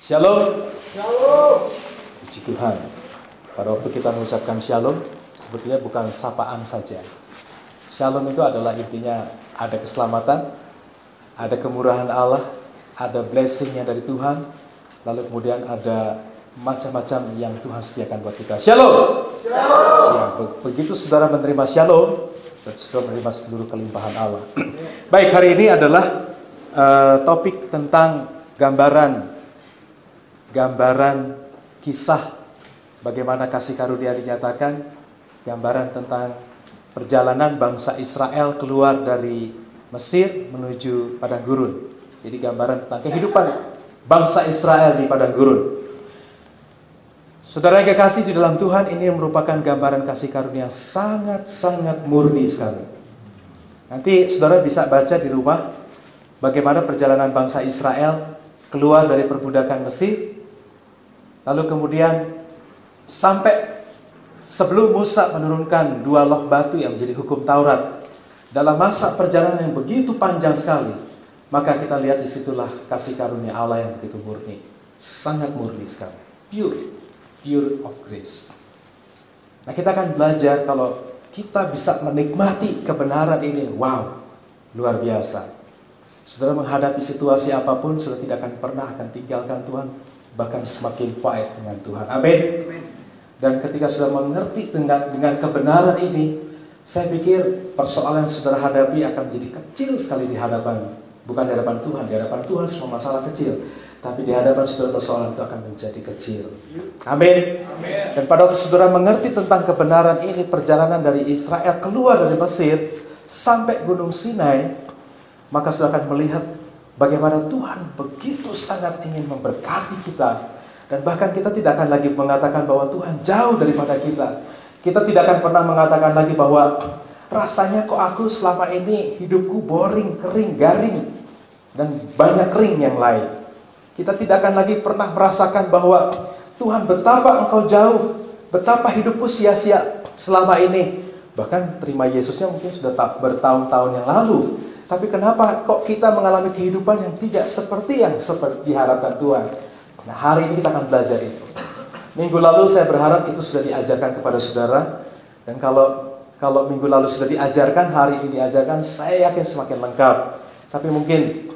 Shalom. Shalom. Puji Tuhan. Pada waktu kita mengucapkan shalom, sebetulnya bukan sapaan saja. Shalom itu adalah intinya ada keselamatan, ada kemurahan Allah, ada blessing-nya dari Tuhan, lalu kemudian ada macam-macam yang Tuhan sediakan buat kita. Shalom. Shalom. Ya, begitu saudara menerima shalom, saudara menerima seluruh kelimpahan Allah. Baik, hari ini adalah topik tentang gambaran kisah bagaimana kasih karunia dinyatakan, gambaran tentang perjalanan bangsa Israel keluar dari Mesir menuju padang gurun. Jadi gambaran tentang kehidupan bangsa Israel di padang gurun. Saudara yang kekasih di dalam Tuhan, ini merupakan gambaran kasih karunia sangat-sangat murni sekali. Nanti saudara bisa baca di rumah bagaimana perjalanan bangsa Israel keluar dari perbudakan Mesir, lalu kemudian sampai sebelum Musa menurunkan 2 loh batu yang menjadi hukum Taurat. Dalam masa perjalanan yang begitu panjang sekali, maka kita lihat disitulah kasih karunia Allah yang begitu murni. Sangat murni sekali. Pure of grace. Nah, kita akan belajar kalau kita bisa menikmati kebenaran ini. Wow, luar biasa. Saudara menghadapi situasi apapun, saudara tidak akan pernah tinggalkan Tuhan, bahkan semakin fight dengan Tuhan. Amin. Dan ketika sudah mengerti dengan kebenaran ini, saya pikir persoalan yang saudara hadapi akan menjadi kecil sekali di hadapan, bukan di hadapan Tuhan. Di hadapan Tuhan semua masalah kecil, tapi di hadapan saudara persoalan itu akan menjadi kecil. Amin. Dan pada waktu saudara mengerti tentang kebenaran ini, perjalanan dari Israel keluar dari Mesir sampai Gunung Sinai, maka saudara akan melihat bagaimana Tuhan begitu sangat ingin memberkati kita. Dan bahkan kita tidak akan lagi mengatakan bahwa Tuhan jauh daripada kita. Kita tidak akan pernah mengatakan lagi bahwa rasanya kok aku selama ini hidupku boring, kering, garing, dan banyak kering yang lain. Kita tidak akan lagi pernah merasakan bahwa Tuhan betapa engkau jauh, betapa hidupku sia-sia selama ini. Bahkan terima Yesusnya mungkin sudah bertahun-tahun yang lalu. Tapi kenapa kok kita mengalami kehidupan yang tidak seperti yang diharapkan Tuhan? Nah, hari ini kita akan belajar itu. Minggu lalu saya berharap itu sudah diajarkan kepada saudara. Dan kalau minggu lalu sudah diajarkan, hari ini diajarkan, saya yakin semakin lengkap. Tapi mungkin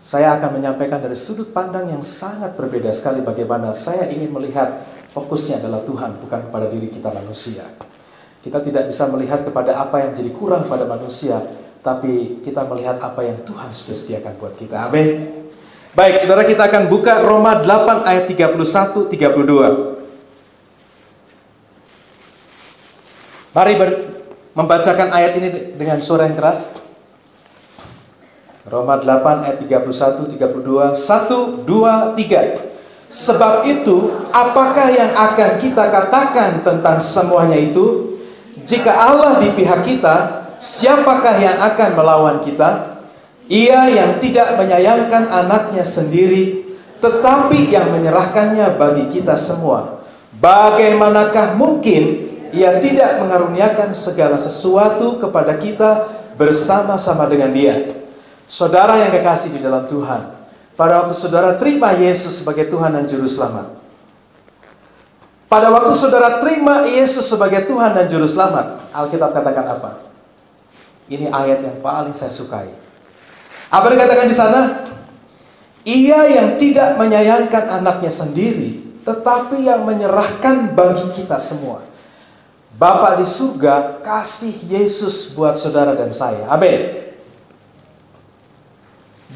saya akan menyampaikan dari sudut pandang yang sangat berbeda sekali, bagaimana saya ingin melihat fokusnya adalah Tuhan, bukan kepada diri kita manusia. Kita tidak bisa melihat kepada apa yang jadi kurang pada manusia, tapi kita melihat apa yang Tuhan sudah sediakan buat kita. Amin. Baik, saudara, kita akan buka Roma 8 ayat 31-32. Mari membacakan ayat ini dengan suara yang keras. Roma 8 ayat 31-32. 1, 2, 3. Sebab itu, apakah yang akan kita katakan tentang semuanya itu? Jika Allah di pihak kita, siapakah yang akan melawan kita? Ia yang tidak menyayangkan anaknya sendiri, tetapi yang menyerahkannya bagi kita semua. Bagaimanakah mungkin ia tidak mengaruniakan segala sesuatu kepada kita bersama-sama dengan Dia? Saudara yang kekasih di dalam Tuhan, pada waktu saudara terima Yesus sebagai Tuhan dan Juru Selamat, pada waktu saudara terima Yesus sebagai Tuhan dan Juru Selamat, Alkitab katakan apa? Ini ayat yang paling saya sukai. Apa dikatakan di sana? Ia yang tidak menyayangkan anaknya sendiri, tetapi yang menyerahkan bagi kita semua. Bapa di surga kasih Yesus buat saudara dan saya. Amin.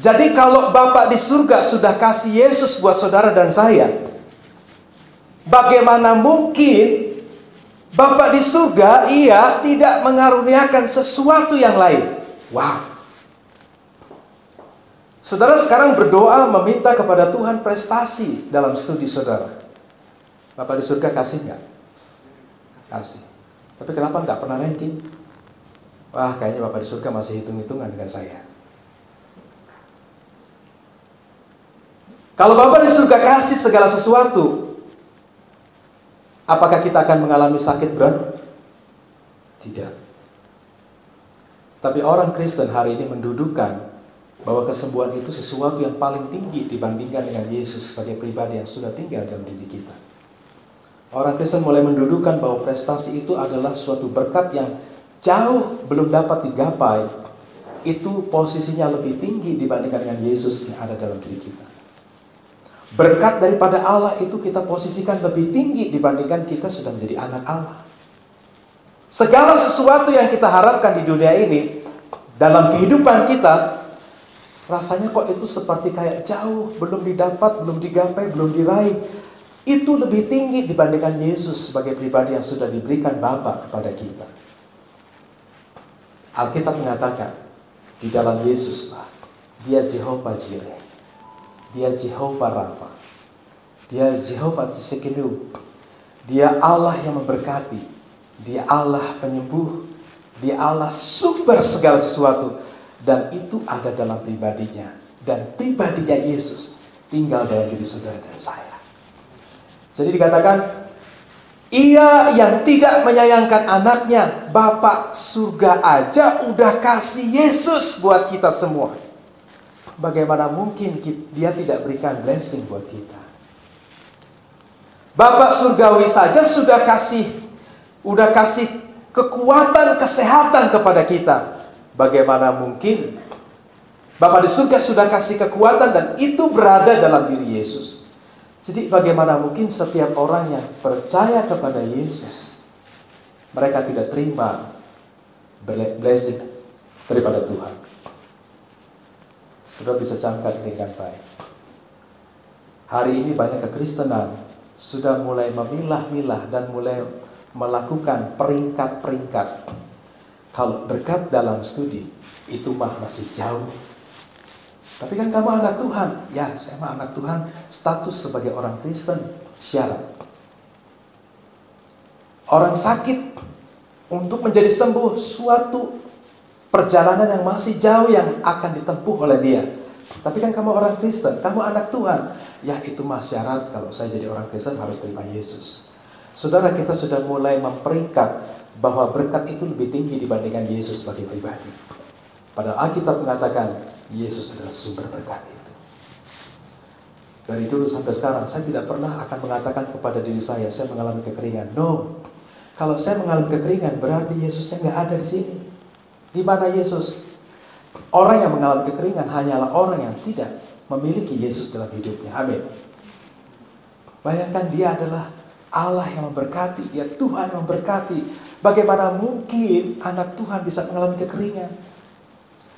Jadi kalau Bapa di surga sudah kasih Yesus buat saudara dan saya, bagaimana mungkin Bapa di surga ia tidak mengaruniakan sesuatu yang lain? Wow. Saudara sekarang berdoa meminta kepada Tuhan prestasi dalam studi saudara. Bapak di surga kasih nggak? Kasih. Tapi kenapa nggak pernah ranking? Wah, kayaknya Bapak di surga masih hitung-hitungan dengan saya. Kalau Bapak di surga kasih segala sesuatu, apakah kita akan mengalami sakit berat? Tidak. Tapi orang Kristen hari ini mendudukan bahwa kesembuhan itu sesuatu yang paling tinggi dibandingkan dengan Yesus sebagai pribadi yang sudah tinggal dalam diri kita. Orang Kristen mulai mendudukan bahwa prestasi itu adalah suatu berkat yang jauh belum dapat digapai. Itu posisinya lebih tinggi dibandingkan dengan Yesus yang ada dalam diri kita. Berkat daripada Allah itu kita posisikan lebih tinggi dibandingkan kita sudah menjadi anak Allah. Segala sesuatu yang kita harapkan di dunia ini, dalam kehidupan kita, rasanya kok itu seperti kayak jauh, belum didapat, belum digapai, belum diraih. Itu lebih tinggi dibandingkan Yesus sebagai pribadi yang sudah diberikan Bapa kepada kita. Alkitab mengatakan, di dalam Yesuslah, Dia Jehovah Jireh, Dia Jehovah Rafa, Dia Jehovah Tsidkenu, Dia Allah yang memberkati, Dia Allah penyembuh, Dia Allah sumber segala sesuatu. Dan itu ada dalam pribadinya. Dan pribadinya Yesus tinggal dalam diri saudara dan saya. Jadi dikatakan, Ia yang tidak menyayangkan anaknya, Bapa surga aja udah kasih Yesus buat kita semua. Bagaimana mungkin Dia tidak berikan blessing buat kita? Bapa surgawi saja sudah kasih kekuatan, kesehatan kepada kita. Bagaimana mungkin Bapa di surga sudah kasih kekuatan dan itu berada dalam diri Yesus. Jadi bagaimana mungkin setiap orang yang percaya kepada Yesus, mereka tidak terima blessing daripada Tuhan? Sudah bisa camkan dengan baik. Hari ini banyak kekristenan sudah mulai memilah-milah dan mulai melakukan peringkat-peringkat. Kalau berkat dalam studi, itu mah masih jauh. Tapi kan kamu anak Tuhan. Ya, saya mah anak Tuhan. Status sebagai orang Kristen, syarat. Orang sakit, untuk menjadi sembuh, suatu perjalanan yang masih jauh yang akan ditempuh oleh dia. Tapi kan kamu orang Kristen, kamu anak Tuhan. Ya, itu mah syarat kalau saya jadi orang Kristen harus terima Yesus. Saudara, kita sudah mulai memperingkat bahwa berkat itu lebih tinggi dibandingkan Yesus sebagai pribadi. Padahal Alkitab mengatakan Yesus adalah sumber berkat itu. Dari dulu sampai sekarang saya tidak pernah akan mengatakan kepada diri saya mengalami kekeringan. No. Kalau saya mengalami kekeringan berarti Yesusnya nggak ada di sini. Di mana Yesus? Orang yang mengalami kekeringan hanyalah orang yang tidak memiliki Yesus dalam hidupnya. Amin. Bayangkan dia adalah Allah yang memberkati, dia Tuhan yang memberkati. Bagaimana mungkin anak Tuhan bisa mengalami kekeringan?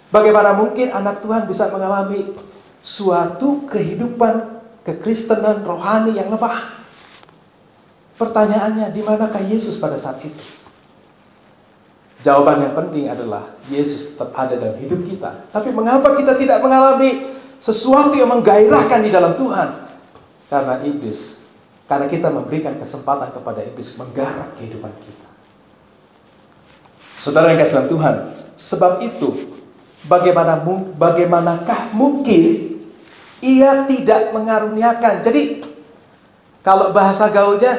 Bagaimana mungkin anak Tuhan bisa mengalami suatu kehidupan kekristenan rohani yang lemah? Pertanyaannya, di manakah Yesus pada saat itu? Jawaban yang penting adalah Yesus tetap ada dalam hidup kita. Tapi mengapa kita tidak mengalami sesuatu yang menggairahkan di dalam Tuhan? Karena iblis. Karena kita memberikan kesempatan kepada iblis menggarap kehidupan kita. Saudara yang kasih dalam Tuhan, sebab itu bagaimanakah mungkin Ia tidak mengaruniakan? Jadi kalau bahasa gaulnya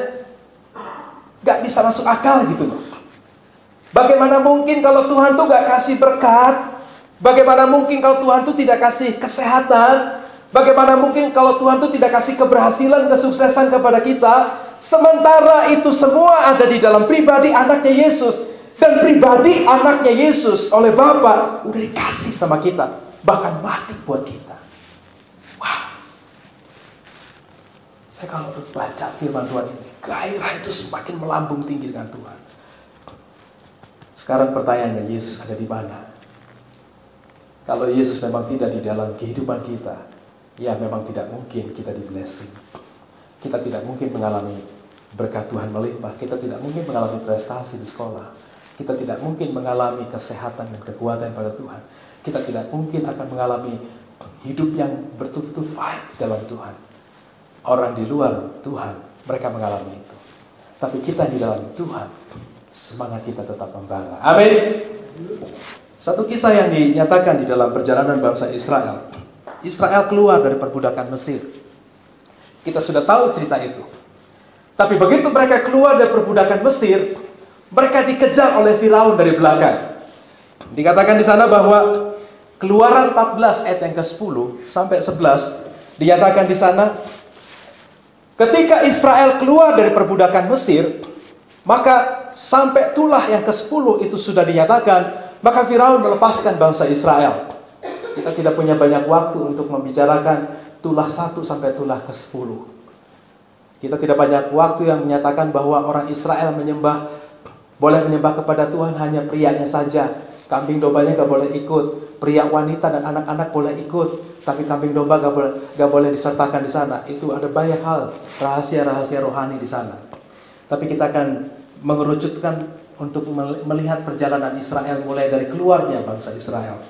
gak bisa masuk akal gitu loh. Bagaimana mungkin kalau Tuhan tuh gak kasih berkat? Bagaimana mungkin kalau Tuhan tuh tidak kasih kesehatan? Bagaimana mungkin kalau Tuhan tuh tidak kasih keberhasilan, kesuksesan kepada kita? Sementara itu semua ada di dalam pribadi anaknya Yesus. Dan pribadi anaknya Yesus oleh Bapa udah dikasih sama kita. Bahkan mati buat kita. Wow. Saya kalau baca firman Tuhan ini, gairah itu semakin melambung tinggi dengan Tuhan. Sekarang pertanyaannya, Yesus ada di mana? Kalau Yesus memang tidak di dalam kehidupan kita, ya memang tidak mungkin kita di blessing. Kita tidak mungkin mengalami berkat Tuhan melimpah. Kita tidak mungkin mengalami prestasi di sekolah. Kita tidak mungkin mengalami kesehatan dan kekuatan pada Tuhan. Kita tidak mungkin akan mengalami hidup yang betul-betul fight dalam Tuhan. Orang di luar Tuhan, mereka mengalami itu. Tapi kita di dalam Tuhan, semangat kita tetap membara. Amin. Satu kisah yang dinyatakan di dalam perjalanan bangsa Israel. Israel keluar dari perbudakan Mesir. Kita sudah tahu cerita itu. Tapi begitu mereka keluar dari perbudakan Mesir, mereka dikejar oleh Firaun dari belakang. Dikatakan di sana bahwa Keluaran 14 ayat yang ke-10 sampai 11 dinyatakan di sana, ketika Israel keluar dari perbudakan Mesir, maka sampai tulah yang ke-10 itu sudah dinyatakan, maka Firaun melepaskan bangsa Israel. Kita tidak punya banyak waktu untuk membicarakan tulah 1 sampai tulah ke-10. Kita tidak banyak waktu yang menyatakan bahwa orang Israel boleh menyembah kepada Tuhan hanya prianya saja. Kambing dombanya gak boleh ikut. Pria, wanita, dan anak-anak boleh ikut. Tapi kambing domba gak boleh disertakan di sana. Itu ada banyak hal, rahasia-rahasia rohani di sana. Tapi kita akan mengerucutkan untuk melihat perjalanan Israel mulai dari keluarnya bangsa Israel.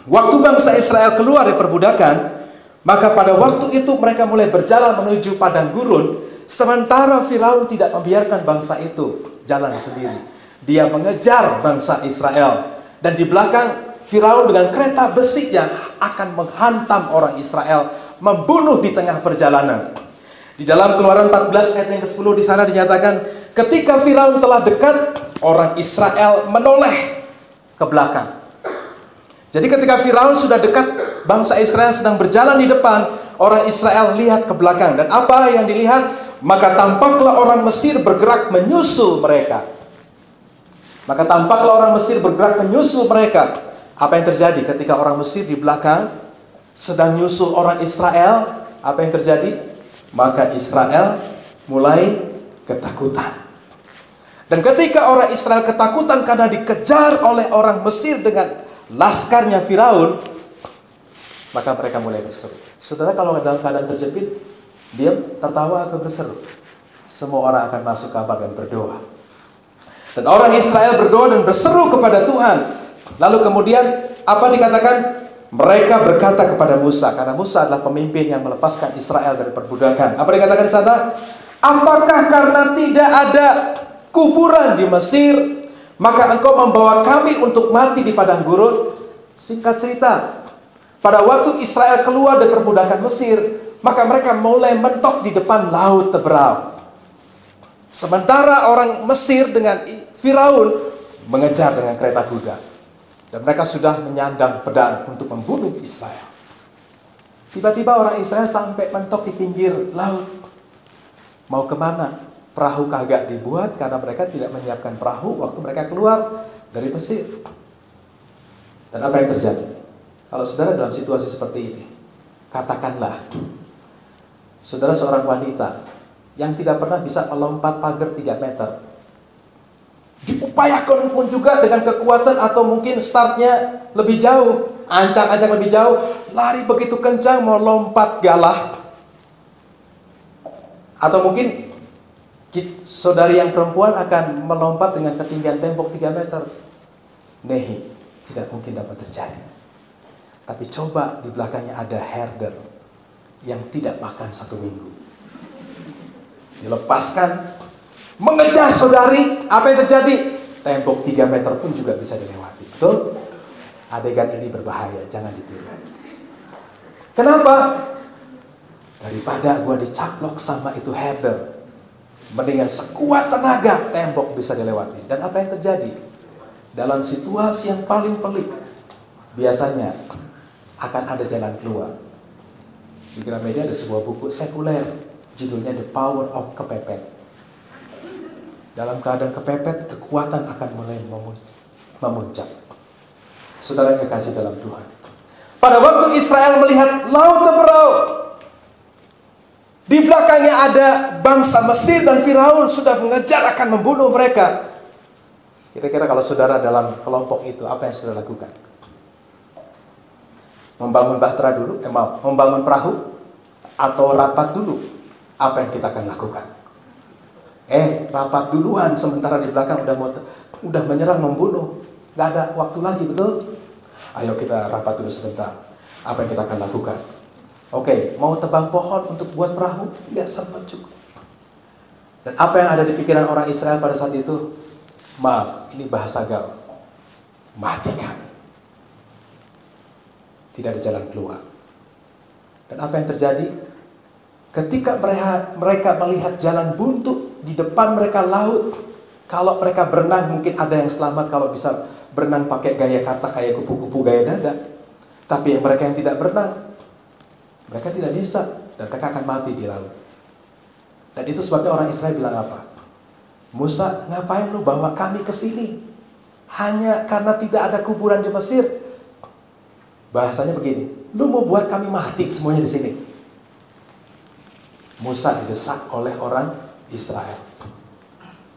Waktu bangsa Israel keluar dari perbudakan, maka pada waktu itu mereka mulai berjalan menuju padang gurun, sementara Firaun tidak membiarkan bangsa itu jalan sendiri. Dia mengejar bangsa Israel, dan di belakang Firaun dengan kereta besinya akan menghantam orang Israel, membunuh di tengah perjalanan. Di dalam Keluaran 14 ayat yang ke-10 di sana dinyatakan, ketika Firaun telah dekat, orang Israel menoleh ke belakang. Jadi ketika Firaun sudah dekat, bangsa Israel sedang berjalan di depan, orang Israel lihat ke belakang. Dan apa yang dilihat? Maka tampaklah orang Mesir bergerak menyusul mereka. Apa yang terjadi ketika orang Mesir di belakang sedang nyusul orang Israel? Apa yang terjadi? Maka Israel mulai ketakutan. Dan ketika orang Israel ketakutan karena dikejar oleh orang Mesir dengan laskarnya Firaun, maka mereka mulai berseru. Saudara, kalau dalam keadaan terjepit, diam, tertawa atau berseru? Semua orang akan masuk kamar dan berdoa. Dan orang Israel berdoa dan berseru kepada Tuhan. Lalu kemudian apa dikatakan? Mereka berkata kepada Musa, karena Musa adalah pemimpin yang melepaskan Israel dari perbudakan. Apa dikatakan di sana? Apakah karena tidak ada kuburan di Mesir, maka engkau membawa kami untuk mati di padang gurun? Singkat cerita, pada waktu Israel keluar dari perbudakan Mesir, maka mereka mulai mentok di depan laut Teberau. Sementara orang Mesir dengan Firaun mengejar dengan kereta kuda. Dan mereka sudah menyandang pedang untuk membunuh Israel. Tiba-tiba orang Israel sampai mentok di pinggir laut. Mau kemana? Perahu kagak dibuat karena mereka tidak menyiapkan perahu waktu mereka keluar dari Mesir. Dan apa yang terjadi? Kalau saudara dalam situasi seperti ini, katakanlah saudara seorang wanita yang tidak pernah bisa melompat pagar 3 meter. Diupayakan pun juga dengan kekuatan atau mungkin startnya lebih jauh, ancang-ancang lebih jauh, lari begitu kencang mau lompat galah. Atau mungkin saudari yang perempuan akan melompat dengan ketinggian tembok 3 meter. Nehi, tidak mungkin dapat terjadi. Tapi coba di belakangnya ada herder yang tidak makan 1 minggu. Dilepaskan, mengejar saudari, apa yang terjadi? Tembok 3 meter pun juga bisa dilewati. Betul? Adegan ini berbahaya, jangan ditiru. Kenapa? Daripada gua dicaplok sama itu herder, mendingan sekuat tenaga tembok bisa dilewati. Dan apa yang terjadi? Dalam situasi yang paling pelik, biasanya akan ada jalan keluar. Di Gramedia ada sebuah buku sekuler, judulnya The Power of Kepepet. Dalam keadaan kepepet, kekuatan akan mulai memuncak. Saudara yang kekasih dalam Tuhan, pada waktu Israel melihat laut Teberau, di belakangnya ada bangsa Mesir dan Firaun sudah mengejar akan membunuh mereka. Kira-kira kalau saudara dalam kelompok itu, apa yang saudara lakukan? Membangun bahtera dulu, membangun perahu, atau rapat dulu? Apa yang kita akan lakukan? Rapat duluan, sementara di belakang udah menyerang, membunuh. Gak ada waktu lagi, betul? Ayo kita rapat dulu sebentar. Apa yang kita akan lakukan? Oke, mau tebang pohon untuk buat perahu? Gak sempat juga. Dan apa yang ada di pikiran orang Israel pada saat itu? Maaf, ini bahasa gaul. Matikan. Tidak ada jalan keluar. Dan apa yang terjadi? Ketika mereka melihat jalan buntu, di depan mereka laut. Kalau mereka berenang mungkin ada yang selamat kalau bisa berenang pakai gaya kata kayak kupu-kupu gaya dada. Tapi mereka yang tidak berenang, mereka tidak bisa, dan mereka akan mati di laut. Dan itu sebabnya orang Israel bilang apa? Musa, ngapain lu bawa kami ke sini? Hanya karena tidak ada kuburan di Mesir. Bahasanya begini, lu mau buat kami mati semuanya di sini. Musa didesak oleh orang Israel.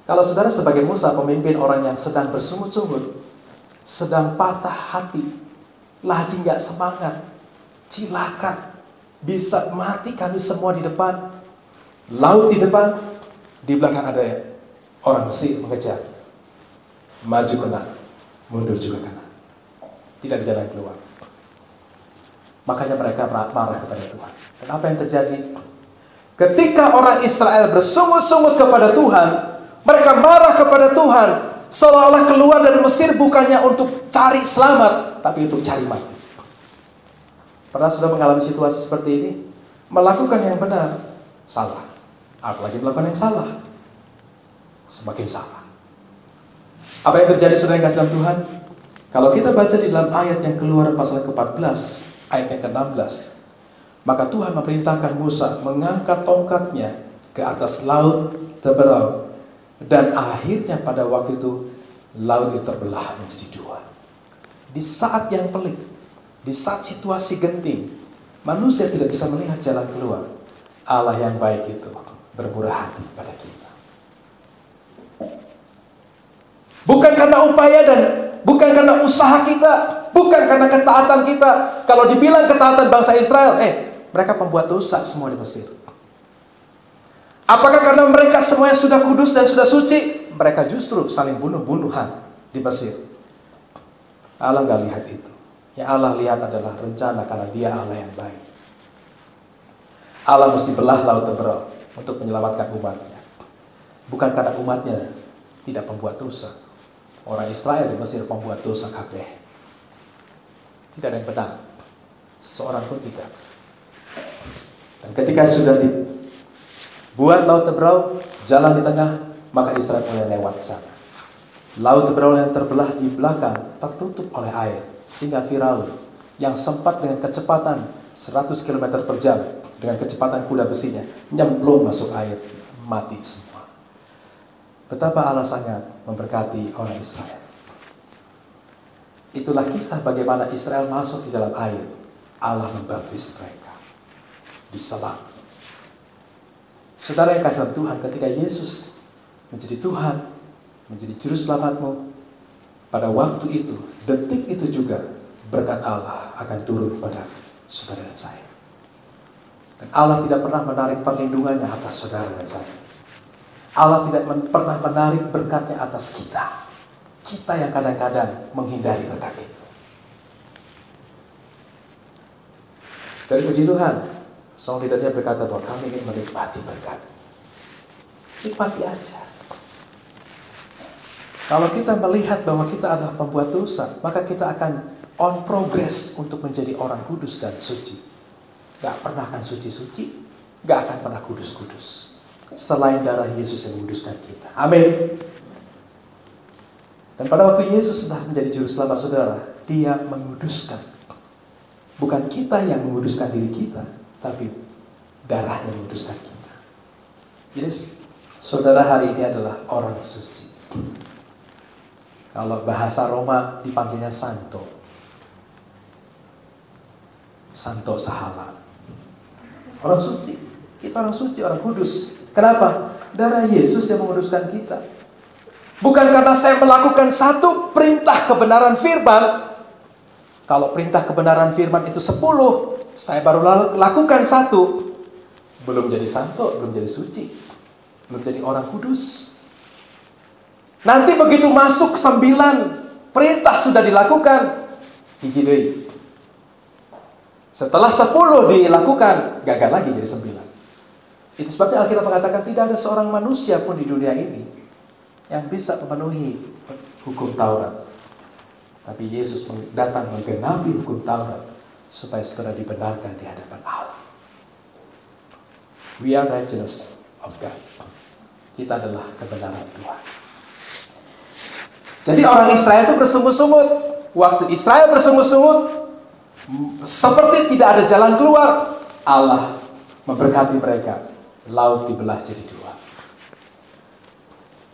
Kalau saudara sebagai Musa, pemimpin orang yang sedang bersungut-sungut, sedang patah hati, lagi gak semangat, cilaka, bisa mati kami semua di depan, laut di depan, di belakang ada orang Mesir mengejar, maju kena, mundur juga kena, tidak ada jalan keluar. Makanya mereka marah kepada Tuhan. Dan apa yang terjadi? Ketika orang Israel bersungut-sungut kepada Tuhan, mereka marah kepada Tuhan, seolah-olah keluar dari Mesir bukannya untuk cari selamat, tapi untuk cari mati. Pernah sudah mengalami situasi seperti ini? Melakukan yang benar, salah. Apalagi melakukan yang salah, semakin salah. Apa yang terjadi saudara yang kasih dalam Tuhan? Kalau kita baca di dalam ayat yang keluar pasal ke-14, ayat yang ke-16, maka Tuhan memerintahkan Musa mengangkat tongkatnya ke atas laut terbelah, dan akhirnya pada waktu itu laut itu terbelah menjadi dua. Di saat yang pelik, di saat situasi genting, manusia tidak bisa melihat jalan keluar, Allah yang baik itu bermurah hati pada kita. Bukan karena upaya dan bukan karena usaha kita, bukan karena ketaatan kita. Kalau dibilang ketaatan bangsa Israel, mereka pembuat dosa semua di Mesir. Apakah karena mereka semuanya sudah kudus dan sudah suci? Mereka justru saling bunuh-bunuhan di Mesir. Allah gak lihat itu. Yang Allah lihat adalah rencana, karena Dia Allah yang baik. Allah mesti belah laut terbelah untuk menyelamatkan umatnya. Bukan karena umatnya tidak membuat dosa. Orang Israel di Mesir membuat dosa kabeh. Tidak ada yang benar, seorang pun tidak. Dan ketika sudah dibuat laut terbelah, jalan di tengah, maka Israel mulai lewat sana. Laut terbelah yang terbelah di belakang tertutup oleh air, sehingga Firaun yang sempat dengan kecepatan 100 km per jam, dengan kecepatan kuda besinya, nyemplung masuk air, mati semua. Betapa Allah sangat memberkati orang Israel. Itulah kisah bagaimana Israel masuk di dalam air. Allah membaptis mereka, diselam. Saudara yang kasih Tuhan, ketika Yesus menjadi Tuhan, menjadi juru selamatmu, pada waktu itu, detik itu juga berkat Allah akan turun pada saudara dan saya. Dan Allah tidak pernah menarik perlindungannya atas saudara dan saya. Allah tidak pernah menarik berkatnya atas kita. Kita yang kadang-kadang menghindari berkat itu. Dari puji Tuhan, song leadernya berkata bahwa kami ingin menikmati berkat. Nikmati aja. Kalau kita melihat bahwa kita adalah pembuat dosa, maka kita akan on progress untuk menjadi orang kudus dan suci. Gak pernah akan suci-suci, gak akan pernah kudus-kudus, selain darah Yesus yang menguduskan kita. Amin. Dan pada waktu Yesus sudah menjadi juru selamat saudara, Dia menguduskan. Bukan kita yang menguduskan diri kita, tapi darahnya menguduskan kita. Jadi saudara hari ini adalah orang suci. Kalau bahasa Roma dipanggilnya santo. Santo sahala. Orang suci. Kita orang suci, orang kudus. Kenapa? Darah Yesus yang menguduskan kita. Bukan karena saya melakukan satu perintah kebenaran firman. Kalau perintah kebenaran firman itu 10, saya baru lakukan 1. Belum jadi santo, belum jadi suci, belum jadi orang kudus. Nanti begitu masuk 9 perintah sudah dilakukan, hiji deui. Setelah 10 dilakukan, gagal lagi jadi 9. Itu sebabnya Alkitab mengatakan tidak ada seorang manusia pun di dunia ini yang bisa memenuhi hukum Taurat. Tapi Yesus datang menggenapi hukum Taurat supaya saudara dibenarkan di hadapan Allah. We are righteousness of God. Kita adalah kebenaran Tuhan. Jadi orang Israel itu bersungut-sungut. Waktu Israel bersungut-sungut, seperti tidak ada jalan keluar, Allah memberkati mereka. Laut dibelah jadi dua.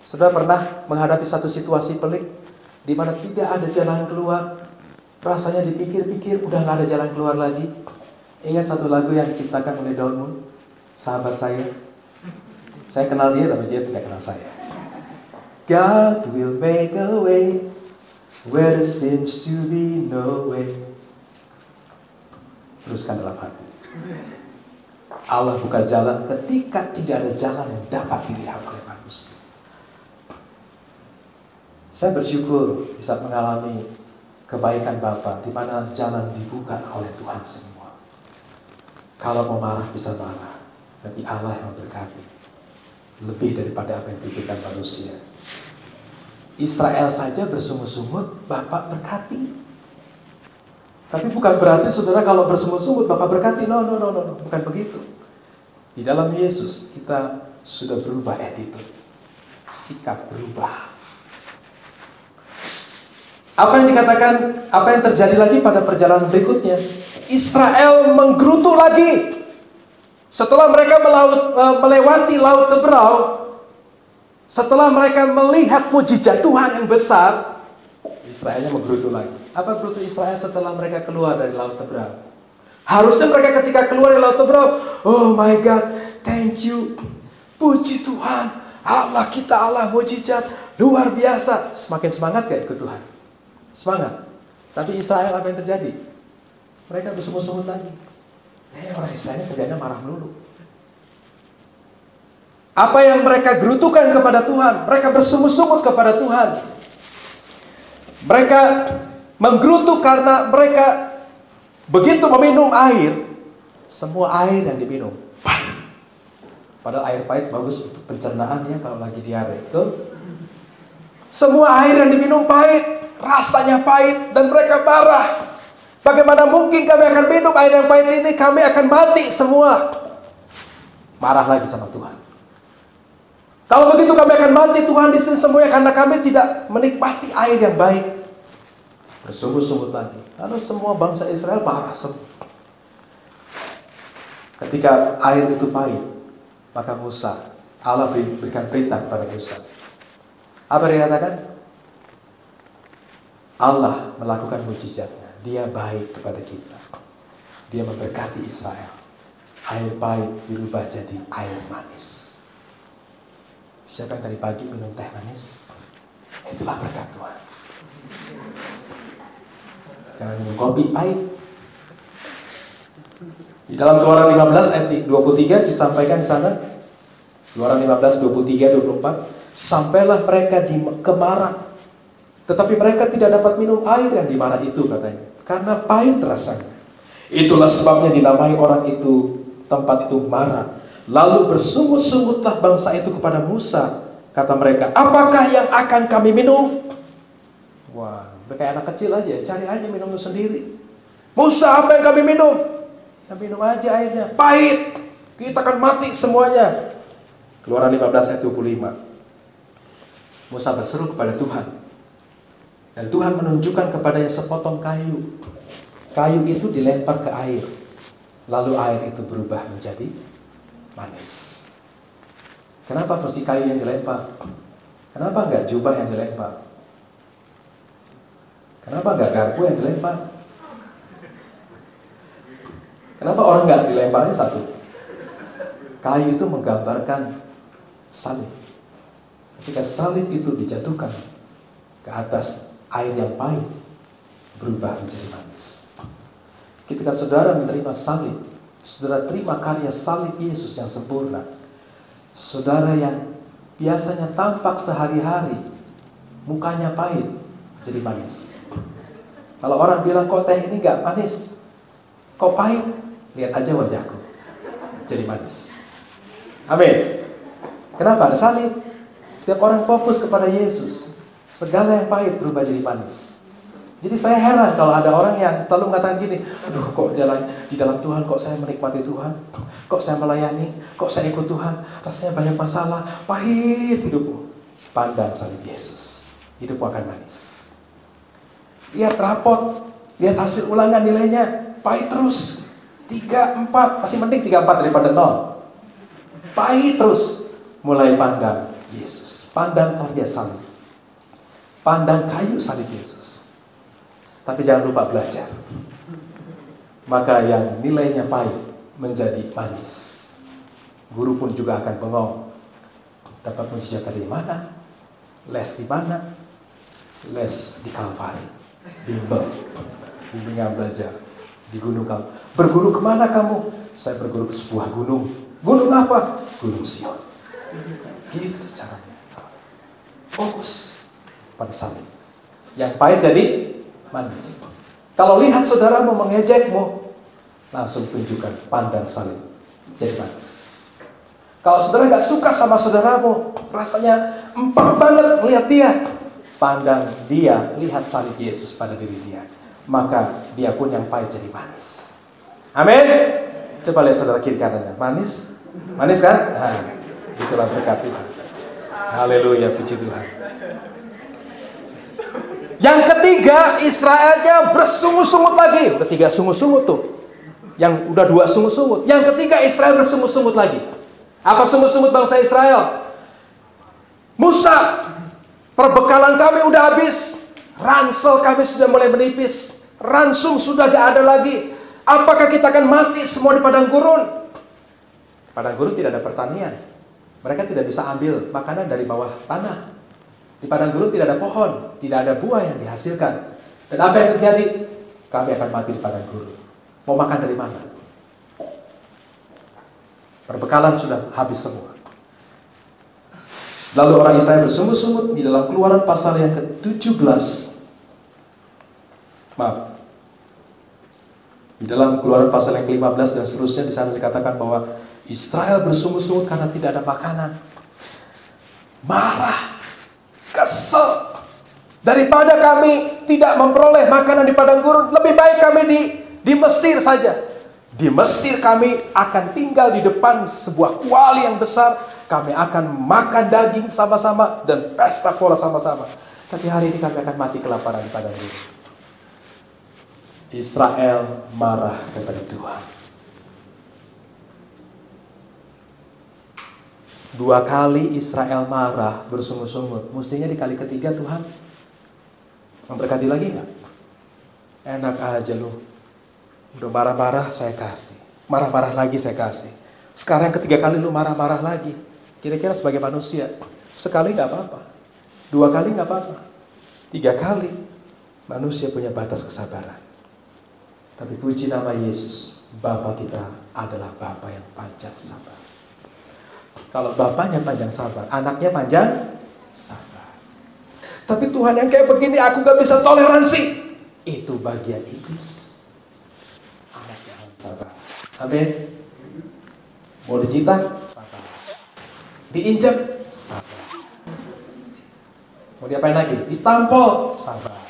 Saudara pernah menghadapi satu situasi pelik di mana tidak ada jalan keluar, rasanya dipikir-pikir udah nggak ada jalan keluar lagi? Ingat satu lagu yang diciptakan oleh Don Moon, sahabat saya. Saya kenal dia tapi dia tidak kenal saya. God will make a way where there seems to be no way. Teruskan dalam hati. Allah buka jalan ketika tidak ada jalan yang dapat dilihat oleh manusia. Saya bersyukur bisa mengalami kebaikan Bapa di mana jalan dibuka oleh Tuhan semua. Kalau mau marah bisa marah, tapi Allah yang memberkati lebih daripada apa yang dipikirkan manusia. Israel saja bersungut-sungut, Bapak berkati. Tapi bukan berarti saudara kalau bersungut-sungut Bapak berkati. No, bukan begitu. Di dalam Yesus kita sudah berubah attitude, sikap berubah. Apa yang dikatakan, apa yang terjadi lagi pada perjalanan berikutnya? Israel menggerutu lagi. Setelah mereka melewati Laut Teberau, setelah mereka melihat mujizat Tuhan yang besar, Israelnya menggerutu lagi. Apa gerutu Israel setelah mereka keluar dari Laut Teberau? Harusnya mereka ketika keluar dari Laut Teberau, oh my God, thank you, puji Tuhan, Allah kita Allah mujizat luar biasa. Semakin semangat gak ikut Tuhan? Semangat. Tapi Israel apa yang terjadi? Mereka bersungut-sungut lagi. Orang Israel kerjanya marah melulu. Apa yang mereka gerutukan kepada Tuhan, mereka bersungut-sungut kepada Tuhan. Mereka menggerutu karena mereka begitu meminum air, semua air yang diminum pahit. Padahal air pahit bagus untuk pencernaan ya kalau lagi diare. Betul? Semua air yang diminum pahit, rasanya pahit dan mereka marah. Bagaimana mungkin kami akan minum air yang pahit ini? Kami akan mati semua. Marah lagi sama Tuhan. Kalau begitu kami akan mati Tuhan di sini semuanya karena kami tidak menikmati air yang baik. Bersungut-sungut lagi. Lalu semua bangsa Israel marah semua. Ketika air itu pahit, maka Musa, Allah berikan perintah kepada Musa. Apa dia katakan? Allah melakukan mujizatnya. Dia baik kepada kita. Dia memberkati Israel. Air pahit dirubah jadi air manis. Siapa yang tadi pagi minum teh manis? Itulah berkat Tuhan. Jangan minum kopi pahit. Di dalam Keluaran 15 ayat 23 disampaikan di sana. Keluaran 15, 23, 24. Sampailah mereka di Kemara. Tetapi mereka tidak dapat minum air yang di Mara itu katanya. Karena pahit rasanya. Itulah sebabnya dinamai orang itu, tempat itu Mara. Lalu bersungut-sungutlah bangsa itu kepada Musa. Kata mereka, apakah yang akan kami minum? Wah, udah kayak anak kecil aja, cari aja minum sendiri. Musa, apa yang kami minum? Ya minum aja airnya, pahit. Kita akan mati semuanya. Keluaran 15 ayat 25. Musa berseru kepada Tuhan. Dan Tuhan menunjukkan kepadanya sepotong kayu. Kayu itu dilempar ke air. Lalu air itu berubah menjadi manis. Kenapa mesti kayu yang dilempar? Kenapa enggak jubah yang dilempar? Kenapa enggak garpu yang dilempar? Kenapa orang enggak dilemparnya satu? Kayu itu menggambarkan salib. Ketika salib itu dijatuhkan ke atas air yang pahit, berubah menjadi manis. Ketika saudara menerima salib, saudara terima karya salib Yesus yang sempurna. Saudara yang biasanya tampak sehari-hari, mukanya pahit, jadi manis. Kalau orang bilang, kok teh ini gak manis, kok pahit, lihat aja wajahku, jadi manis. Amin. Kenapa? Ada salib. Setiap orang fokus kepada Yesus, segala yang pahit berubah jadi manis. Jadi saya heran kalau ada orang yang selalu mengatakan gini, aduh kok jalan di dalam Tuhan, kok saya menikmati Tuhan, kok saya melayani, kok saya ikut Tuhan, rasanya banyak masalah, pahit hidupmu. Pandang salib Yesus. hidupmu akan manis. Lihat rapot, lihat hasil ulangan nilainya, pahit terus. 3, 4, masih mending 3, 4 daripada 0. Pahit terus. Mulai pandang Yesus, pandang karya salib, pandang kayu salib Yesus. Tapi jangan lupa belajar. Maka yang nilainya pahit menjadi manis. Guru pun juga akan bengong. Dapat mujizat dari mana? Les di mana? Les di Kalvari, bimbel, bimbingan belajar di Gunung Kalvari. Berguru kemana kamu? Saya berguru ke sebuah gunung. Gunung apa? Gunung Sion. Gitu caranya. Fokus pada salib. Yang pahit jadi manis. Kalau lihat saudaramu mengejekmu, langsung tunjukkan pandang salib, jadi manis. Kalau saudara gak suka sama saudaramu, rasanya empuk banget melihat dia, pandang dia, lihat salib Yesus pada diri dia, maka dia pun yang pahit jadi manis. Amin. Coba lihat saudara kiri kanannya, manis? Manis kan? Nah, itulah berkat Tuhan. Haleluya, puji Tuhan. Yang ketiga, Israelnya bersungut-sungut lagi. Udah 3 sungut-sungut tuh. Yang udah 2 sungut-sungut. Yang ketiga, Israel bersungut-sungut lagi. Apa sungut-sungut bangsa Israel? Musa, perbekalan kami udah habis. Ransel kami sudah mulai menipis. Ransum sudah gak ada lagi. Apakah kita akan mati semua di padang gurun? Padang gurun tidak ada pertanian. Mereka tidak bisa ambil makanan dari bawah tanah. Di padang gurun tidak ada pohon, tidak ada buah yang dihasilkan. Dan apa yang terjadi? Kami akan mati di padang gurun. Mau makan dari mana? Perbekalan sudah habis semua. Lalu orang Israel bersungut-sungut di dalam Keluaran pasal yang ke-17. Maaf. Di dalam Keluaran pasal yang ke-15 dan seterusnya, di sana dikatakan bahwa Israel bersungut-sungut karena tidak ada makanan. Marah. Kesel. Daripada kami tidak memperoleh makanan di padang gurun, lebih baik kami di Mesir saja. Di Mesir kami akan tinggal di depan sebuah kuali yang besar. Kami akan makan daging sama-sama dan pesta pora sama-sama. Tapi hari ini kami akan mati kelaparan di padang gurun. Israel marah kepada Tuhan. 2 kali Israel marah, bersungut-sungut. Mestinya di kali ketiga Tuhan memberkati lagi enggak? Enak aja lu. Udah marah-marah saya kasih. Marah-marah lagi saya kasih. Sekarang ketiga kali lu marah-marah lagi. Kira-kira sebagai manusia, sekali enggak apa-apa. 2 kali enggak apa-apa. 3 kali manusia punya batas kesabaran. Tapi puji nama Yesus, Bapa kita adalah Bapa yang panjang sabar. Kalau bapaknya panjang sabar, anaknya panjang sabar. Tapi Tuhan yang kayak begini aku gak bisa toleransi. Itu bagian iblis. Anaknya sabar. Amin. Mau dijitak? Sabar. Diinjak? Sabar. Mau diapain lagi? Ditampol? Sabar.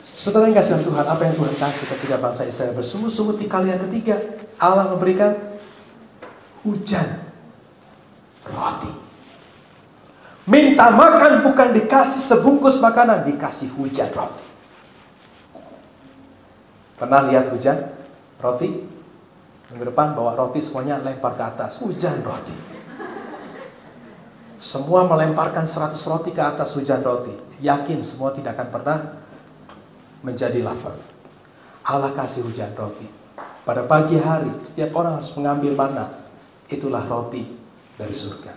Saudara yang kasih Tuhan, apa yang Tuhan kasih ketika bangsa Israel bersungut-sungut di kali yang ketiga? Allah memberikan hujan roti. Minta makan bukan dikasih sebungkus makanan, dikasih hujan roti. Pernah lihat hujan roti? Minggu depan bawa roti semuanya lempar ke atas, hujan roti. Semua melemparkan 100 roti ke atas, hujan roti. Yakin semua tidak akan pernah menjadi lapar. Allah kasih hujan roti. Pada pagi hari setiap orang harus mengambil mana. Itulah roti dari surga.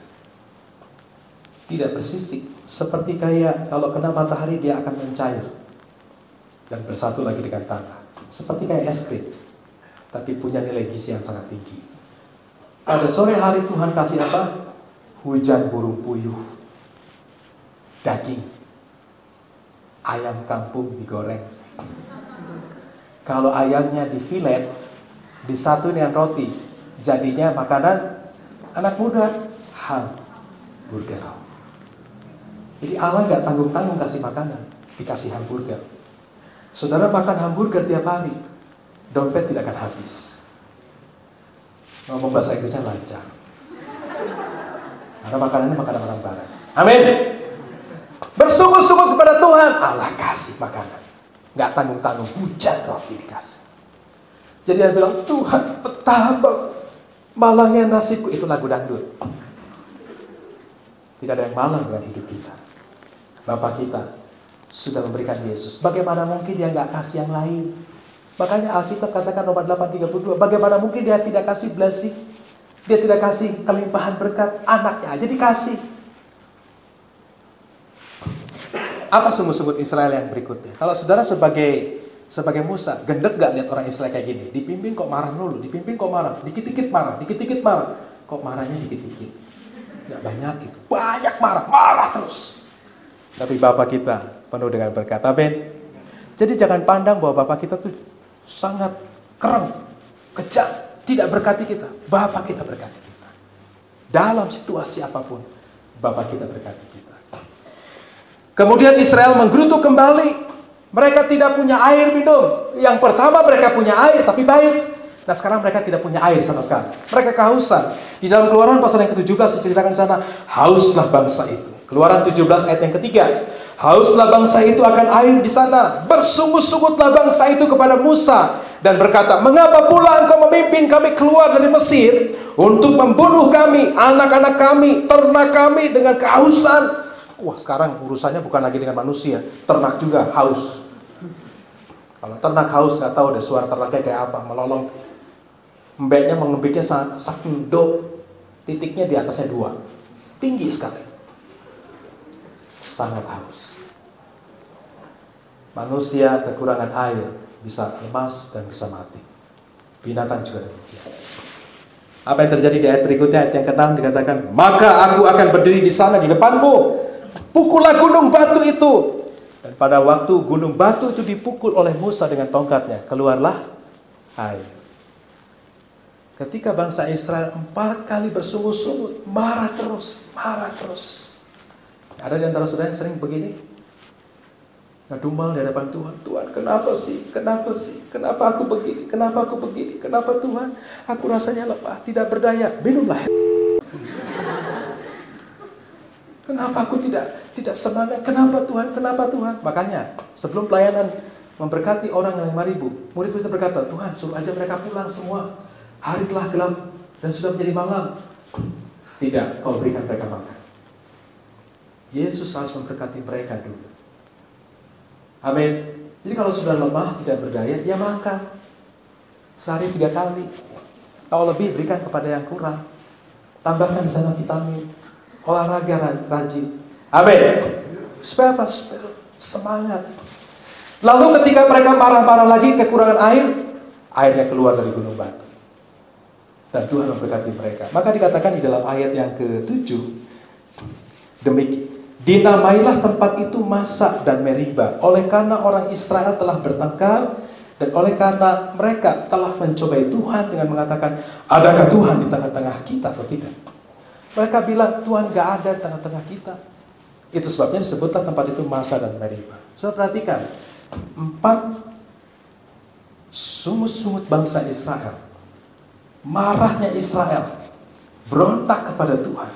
Tidak bersisik. Seperti kayak kalau kena matahari dia akan mencair dan bersatu lagi dengan tanah. Seperti kayak es krim, tapi punya nilai gizi yang sangat tinggi. Pada sore hari Tuhan kasih apa? Hujan burung puyuh, daging, ayam kampung digoreng. Kalau ayamnya di filet, disatu dengan roti, jadinya makanan anak muda, hamburger. Jadi Allah gak tanggung-tanggung kasih makanan, dikasih hamburger. Saudara makan hamburger tiap hari, dompet tidak akan habis. Ngomong bahasa Inggrisnya lancar. Karena makanannya makanan orang barat. Amin. Bersungut-sungut kepada Tuhan, Allah kasih makanan. Nggak tanggung-tanggung, hujan roti dikasih. Jadi dia bilang, Tuhan betapa malangnya nasibku. Itu lagu dangdut. Tidak ada yang malang dengan hidup kita. Bapak kita sudah memberikan Yesus. Bagaimana mungkin dia nggak kasih yang lain? Makanya Alkitab katakan Roma 8:32, bagaimana mungkin dia tidak kasih blessing? Dia tidak kasih kelimpahan berkat, anaknya aja dikasih. Apa sungut-sungut Israel yang berikutnya? Kalau saudara sebagai Musa, gendek gak lihat orang Israel kayak gini? Dipimpin kok marah dulu, dipimpin kok marah, dikit-dikit marah, dikit-dikit marah. Kok marahnya dikit-dikit? Gak banyak itu, banyak marah terus. Tapi Bapak kita penuh dengan berkat, amin. Jadi jangan pandang bahwa Bapak kita tuh sangat keren, kejam, tidak berkati kita. Bapak kita berkati kita. Dalam situasi apapun, Bapak kita berkati kita. Kemudian Israel menggerutu kembali. Mereka tidak punya air minum. Yang pertama mereka punya air tapi pahit. Nah sekarang mereka tidak punya air sama sekali. Mereka kehausan. Di dalam Keluaran pasal yang ke-17 diceritakan di sana, hauslah bangsa itu. Keluaran 17 ayat yang ketiga. Hauslah bangsa itu akan air di sana. Bersungut-sungutlah bangsa itu kepada Musa dan berkata, mengapa pula engkau memimpin kami keluar dari Mesir untuk membunuh kami, anak-anak kami, ternak kami dengan kehausan? Wah, sekarang urusannya bukan lagi dengan manusia, ternak juga haus. Kalau ternak haus nggak tahu deh suara ternaknya kayak apa, melolong. Mbeknya mengembiknya saking do, titiknya di atasnya 2, tinggi sekali, sangat haus. Manusia kekurangan air bisa lemas dan bisa mati. Binatang juga demikian. Apa yang terjadi di ayat berikutnya, ayat yang ke-6 dikatakan, maka aku akan berdiri di sana di depanmu. Pukullah gunung batu itu. Dan pada waktu gunung batu itu dipukul oleh Musa dengan tongkatnya, keluarlah air. Ketika bangsa Israel 4 kali bersungut-sungut, marah terus. Ada di antara saudara yang sering begini, ngedumel di hadapan Tuhan. Tuhan, kenapa sih? Kenapa aku begini? Kenapa Tuhan? Aku rasanya lemah, tidak berdaya. Minumlah. Kenapa aku tidak semangat? Kenapa Tuhan? Makanya sebelum pelayanan memberkati orang yang 5.000, murid-murid berkata, Tuhan suruh aja mereka pulang semua. Hari telah gelap dan sudah menjadi malam. Tidak, kau berikan mereka makan. Yesus harus memberkati mereka dulu. Amin. Jadi kalau sudah lemah, tidak berdaya, ya makan. Sehari 3 kali. Kalau lebih, berikan kepada yang kurang. Tambahkan di sana vitamin. Olahraga rajin. Amin. Supaya apa? Supaya semangat. Lalu ketika mereka marah-marah lagi kekurangan air, airnya keluar dari gunung batu. Dan Tuhan memberkati mereka. Maka dikatakan di dalam ayat yang ke-7, demikian, dinamailah tempat itu Masa dan Meriba, oleh karena orang Israel telah bertengkar, dan oleh karena mereka telah mencobai Tuhan dengan mengatakan, adakah Tuhan di tengah-tengah kita atau tidak? Mereka bilang, Tuhan gak ada di tengah-tengah kita. Itu sebabnya disebutlah tempat itu Masa dan Meriba. Saudara perhatikan, 4 sungut-sungut bangsa Israel, marahnya Israel, berontak kepada Tuhan.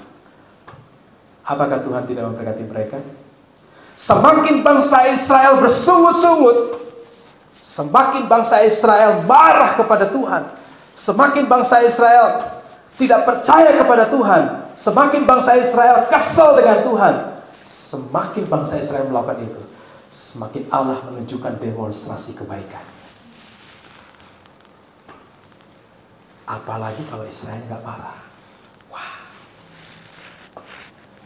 Apakah Tuhan tidak memberkati mereka? Semakin bangsa Israel bersungut-sungut, semakin bangsa Israel marah kepada Tuhan, semakin bangsa Israel tidak percaya kepada Tuhan, semakin bangsa Israel kesal dengan Tuhan, semakin bangsa Israel melakukan itu, semakin Allah menunjukkan demonstrasi kebaikan. Apalagi kalau Israel nggak marah. Wah,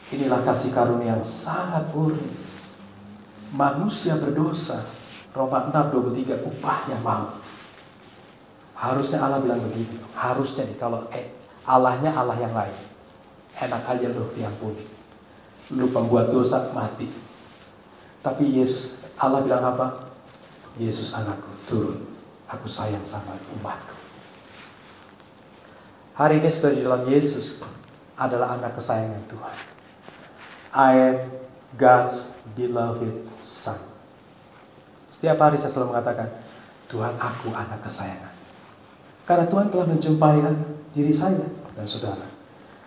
inilah kasih karunia yang sangat murni. Manusia berdosa, Roma 6:23, upahnya maut. Harusnya Allah bilang begini, harusnya nih, kalau Allahnya Allah yang lain, enak aja loh diampuni, lu pembuat dosa mati. Tapi Yesus, Allah bilang apa? Yesus anakku, turun, aku sayang sama umatku. Hari ini sudah di dalam Yesus adalah anak kesayangan Tuhan. I am God's beloved son. Setiap hari saya selalu mengatakan, Tuhan, aku anak kesayangan. Karena Tuhan telah menjumpai diri saya dan saudara.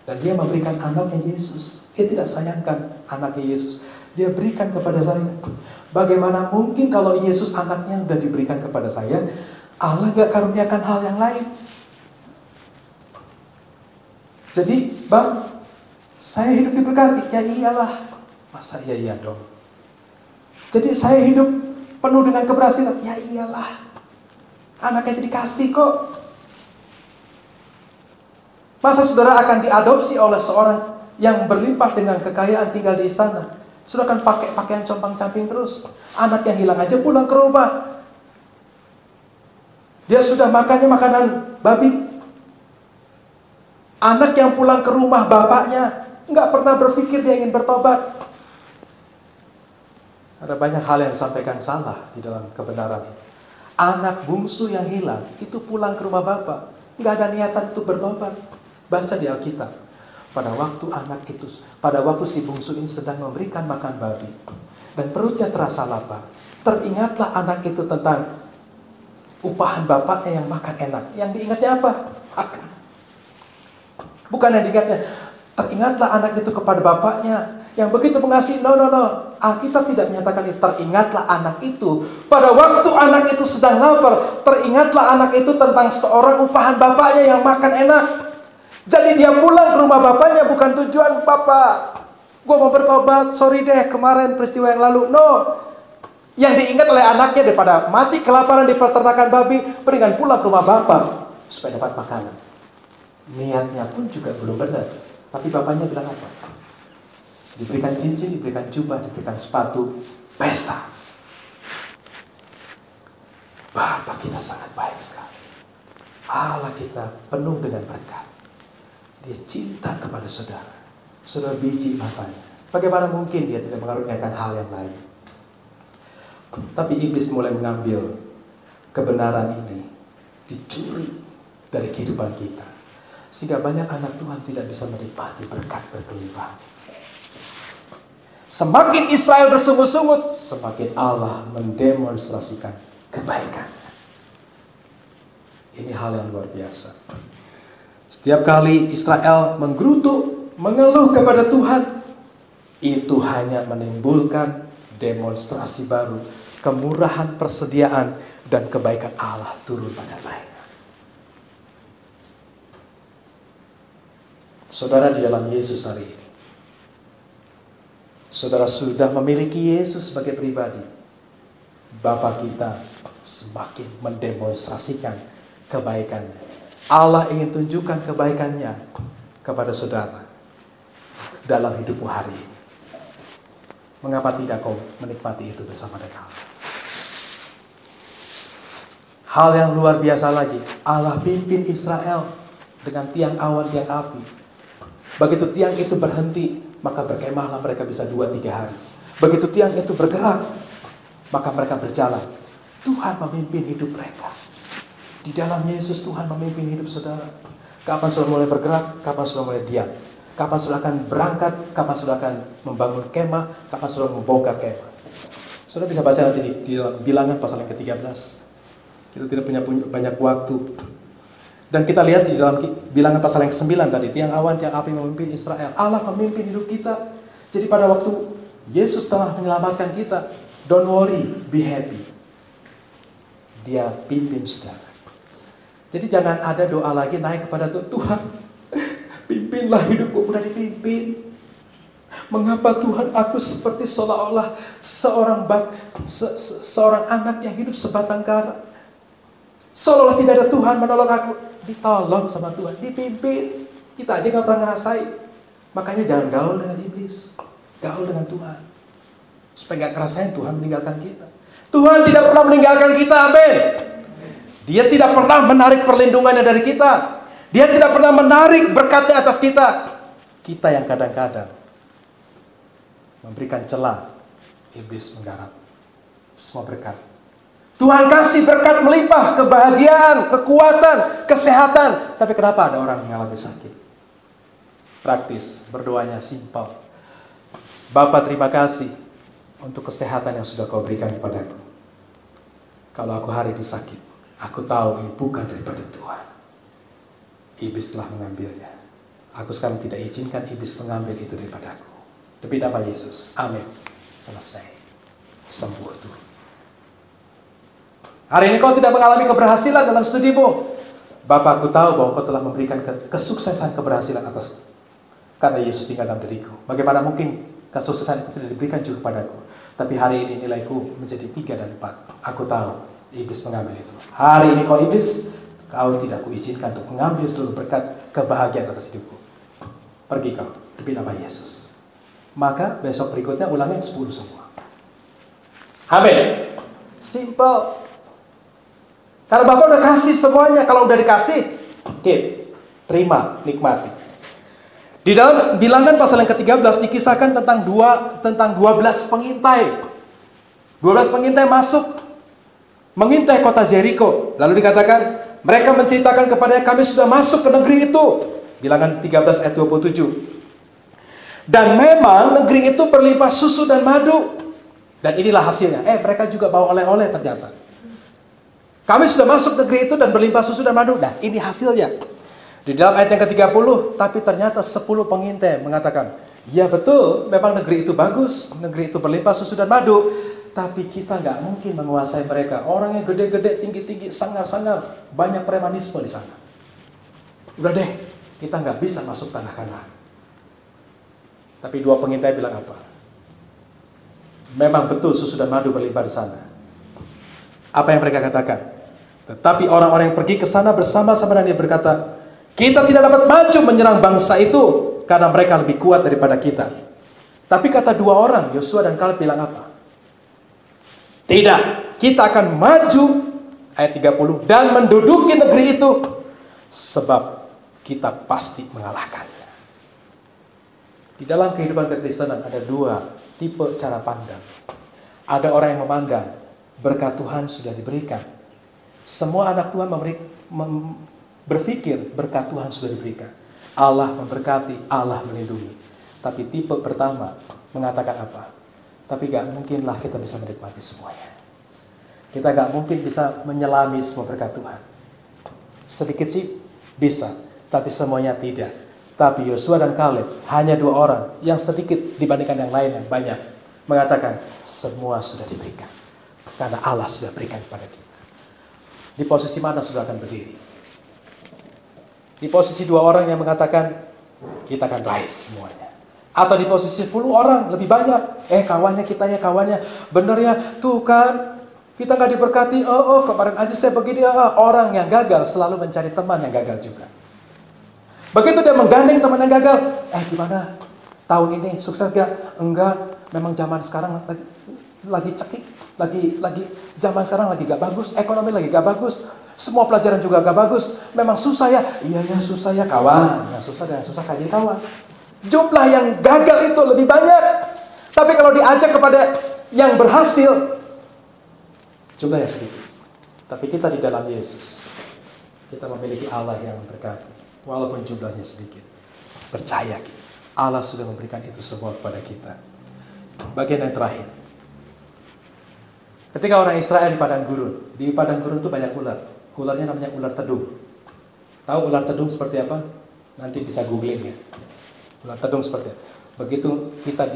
Dan dia memberikan anaknya Yesus. Dia tidak sayangkan anaknya Yesus. Dia berikan kepada saya. Bagaimana mungkin kalau Yesus anaknya sudah diberikan kepada saya, Allah gak karuniakan hal yang lain? Jadi, Bang, saya hidup diberkati. Ya iyalah. Masa iya dong? Jadi saya hidup penuh dengan keberhasilan. Ya iyalah. Anaknya dikasih kok. Masa saudara akan diadopsi oleh seorang yang berlimpah dengan kekayaan tinggal di istana? Sudah akan pakai pakaian compang-camping terus. Anak yang hilang aja pulang ke rumah. Dia sudah makannya makanan babi. Anak yang pulang ke rumah bapaknya nggak pernah berpikir dia ingin bertobat. Ada banyak hal yang disampaikan salah di dalam kebenaran ini. Anak bungsu yang hilang itu pulang ke rumah bapak, nggak ada niatan untuk bertobat. Baca di Alkitab. Pada waktu si bungsu ini sedang memberikan makan babi dan perutnya terasa lapar, teringatlah anak itu tentang upahan bapaknya yang makan enak. Yang diingatnya apa? Makan. Bukan yang diingatnya. Teringatlah anak itu kepada bapaknya yang begitu mengasihi. No. Alkitab tidak menyatakan itu. Teringatlah anak itu pada waktu anak itu sedang lapar. Teringatlah anak itu tentang seorang upahan bapaknya yang makan enak. Jadi dia pulang ke rumah bapaknya bukan tujuan, bapak, gue mau bertobat, sorry deh kemarin peristiwa yang lalu. No. Yang diingat oleh anaknya daripada mati kelaparan di peternakan babi, mendingan pulang ke rumah bapak supaya dapat makanan. Niatnya pun juga belum benar. Tapi bapaknya bilang apa? Diberikan cincin, diberikan jubah, diberikan sepatu, pesta. Bapak kita sangat baik sekali. Allah kita penuh dengan berkat. Dia cinta kepada saudara. Saudara biji bapaknya. Bagaimana mungkin dia tidak mengaruniakan hal yang lain? Tapi iblis mulai mengambil kebenaran ini, dicuri dari kehidupan kita. Sehingga banyak anak Tuhan tidak bisa menikmati berkat berkelimpahan. Semakin Israel bersungut-sungut, semakin Allah mendemonstrasikan kebaikan. Ini hal yang luar biasa. Setiap kali Israel menggerutu, mengeluh kepada Tuhan, itu hanya menimbulkan demonstrasi baru, kemurahan, persediaan, dan kebaikan Allah turun pada mereka. Saudara di dalam Yesus hari ini, saudara sudah memiliki Yesus sebagai pribadi. Bapa kita semakin mendemonstrasikan kebaikannya. Allah ingin tunjukkan kebaikannya kepada saudara dalam hidupmu hari ini. Mengapa tidak kau menikmati itu bersama dengan Allah? Hal yang luar biasa lagi, Allah pimpin Israel dengan tiang awan, tiang api. Begitu tiang itu berhenti, maka berkemahlah mereka bisa 2-3 hari. Begitu tiang itu bergerak, maka mereka berjalan. Tuhan memimpin hidup mereka. Di dalam Yesus Tuhan memimpin hidup saudara. Kapan saudara mulai bergerak, kapan saudara mulai diam. Kapan saudara akan berangkat, kapan saudara akan membangun kemah, kapan saudara membongkar kemah. Saudara bisa baca nanti di dalam Bilangan pasal yang ke-13. Kita tidak punya banyak waktu. Dan kita lihat di dalam Bilangan pasal yang ke-9 tadi, tiang awan, tiang api memimpin Israel. Allah memimpin hidup kita. Jadi pada waktu Yesus telah menyelamatkan kita, don't worry, be happy. Dia pimpin saudara. Jadi jangan ada doa lagi naik kepada Tuhan, pimpinlah hidupku. Udah dipimpin. Mengapa Tuhan aku seperti seolah-olah seorang anak yang hidup sebatang kara? Seolah-olah tidak ada Tuhan menolong aku. Ditolong sama Tuhan, dipimpin. Kita aja gak pernah ngerasain. Makanya jangan gaul dengan iblis, gaul dengan Tuhan, supaya gak ngerasain Tuhan meninggalkan kita. Tuhan tidak pernah meninggalkan kita, amin. Dia tidak pernah menarik perlindungannya dari kita. Dia tidak pernah menarik berkatnya atas kita. Kita yang kadang-kadang memberikan celah, iblis menggarap semua berkat. Tuhan kasih berkat melimpah, kebahagiaan, kekuatan, kesehatan. Tapi kenapa ada orang yang mengalami sakit? Praktis, berdoanya simpel. Bapa, terima kasih untuk kesehatan yang sudah kau berikan kepadaku. Kalau aku hari ini sakit, aku tahu ini bukan daripada Tuhan. Iblis telah mengambilnya. Aku sekarang tidak izinkan iblis mengambil itu daripada aku. Demi nama Yesus. Amin. selesai, sembuh tuh. Hari ini kau tidak mengalami keberhasilan dalam studimu. Bapakku tahu bahwa kau telah memberikan kesuksesan keberhasilan atasku. Karena Yesus tinggal dalam diriku. Bagaimana mungkin kesuksesan itu tidak diberikan juga kepadaku. Tapi hari ini nilaiku menjadi 3 dan 4. Aku tahu iblis mengambil itu. Hari ini kau iblis, kau tidak kuizinkan untuk mengambil seluruh berkat kebahagiaan atas hidupku. Pergi kau demi nama Yesus. Maka besok berikutnya ulangin 10 semua. Amin. Simple. Karena Bapak udah kasih semuanya. Kalau udah dikasih, terima, nikmati. Di dalam Bilangan pasal yang ke-13 dikisahkan tentang 12 pengintai. 12 pengintai masuk mengintai kota Jericho. Lalu dikatakan, mereka menceritakan kepadanya, kami sudah masuk ke negeri itu. Bilangan 13 ayat 27. Dan memang negeri itu berlimpah susu dan madu. Dan inilah hasilnya. Mereka juga bawa oleh-oleh ternyata. Kami sudah masuk negeri itu dan berlimpah susu dan madu. Nah, ini hasilnya. Di dalam ayat yang ke-30, tapi ternyata 10 pengintai mengatakan, ya betul, memang negeri itu bagus, negeri itu berlimpah susu dan madu, tapi kita nggak mungkin menguasai mereka. Orangnya gede-gede, tinggi-tinggi, sangar-sangar, banyak premanisme di sana. Udah deh, kita nggak bisa masuk tanah Kanaan. Tapi 2 pengintai bilang apa? Memang betul susu dan madu berlimpah di sana. Apa yang mereka katakan? Tetapi orang-orang yang pergi ke sana bersama-sama dan dia berkata, kita tidak dapat maju menyerang bangsa itu karena mereka lebih kuat daripada kita. Tapi kata 2 orang, Yosua dan Kaleb bilang apa? Tidak, kita akan maju, ayat 30, dan menduduki negeri itu sebab kita pasti mengalahkannya. Di dalam kehidupan kekristenan ada 2 tipe cara pandang. Ada orang yang memandang berkat Tuhan sudah diberikan. Semua anak Tuhan berpikir berkat Tuhan sudah diberikan. Allah memberkati, Allah melindungi. Tapi tipe pertama mengatakan apa? Tapi gak mungkinlah kita bisa menikmati semuanya. Kita gak mungkin bisa menyelami semua berkat Tuhan. Sedikit sih bisa, tapi semuanya tidak. Tapi Yosua dan Kaleb hanya 2 orang yang sedikit dibandingkan yang lain yang banyak mengatakan semua sudah diberikan. Karena Allah sudah berikan kepada kita. Di posisi mana sudah akan berdiri? Di posisi 2 orang yang mengatakan kita akan baik semuanya. Atau di posisi 10 orang lebih banyak. Kawannya kita ya kawannya. Bener ya, tuh kan kita gak diberkati. Kemarin aja saya begini. Orang yang gagal selalu mencari teman yang gagal juga. Begitu dia menggandeng teman yang gagal. Gimana? Tahun ini sukses gak? Enggak. Memang zaman sekarang lagi cekik. Lagi zaman sekarang lagi gak bagus, ekonomi lagi gak bagus, semua pelajaran juga gak bagus, memang susah ya. Iya ya susah ya kawan, yang susah dan susah kaji kawan. Jumlah yang gagal itu lebih banyak, tapi kalau diajak kepada yang berhasil, jumlahnya sedikit. Tapi kita di dalam Yesus, kita memiliki Allah yang memberkati, walaupun jumlahnya sedikit. Percaya kita, Allah sudah memberikan itu semua kepada kita. Bagian yang terakhir. Ketika orang Israel di padang gurun itu banyak ular. Ularnya namanya ular tedung. Tahu ular tedung seperti apa? Nanti bisa googling ya. Ular tedung seperti apa? Begitu kita